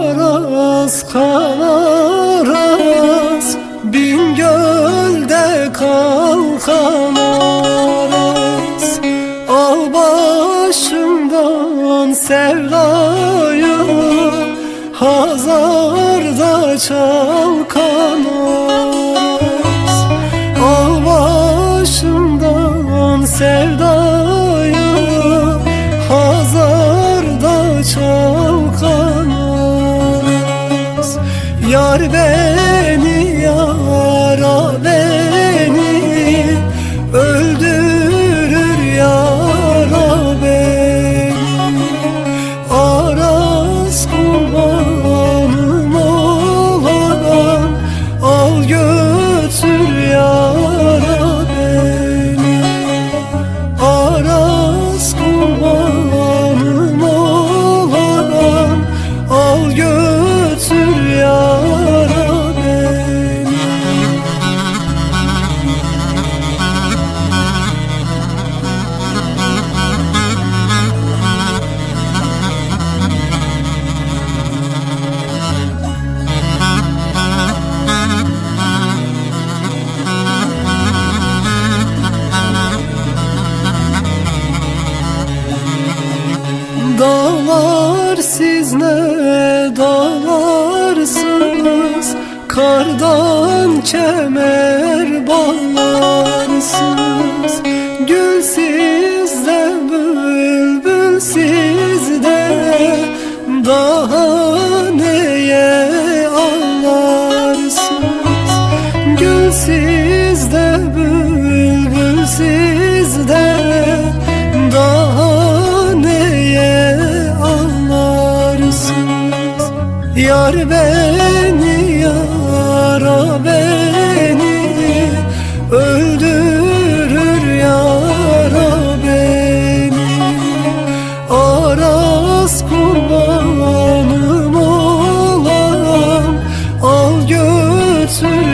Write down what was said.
Aras kanaras, bin gölde kalkan aras. Al başımdan sevdayı, hazarda çalkan aras. Al başımdan sevdayı, hazarda çalkan aras. Yar beni, yara beni, öldürür yara beni. Aras kurbanım olan, al götür yara beni. Aras kurbanım olan, al götür yara beni. Dağlar siz ne dağlarsınız, kardan kemer bağlarsınız. Gül sizde, bülbül sizde, daha neye ağlarsınız? Gül sizde, bülbül sizde, daha neye ağlarsınız? Yar beni, yara beni, öldürür yara beni. Aras kurbanım olan, al götür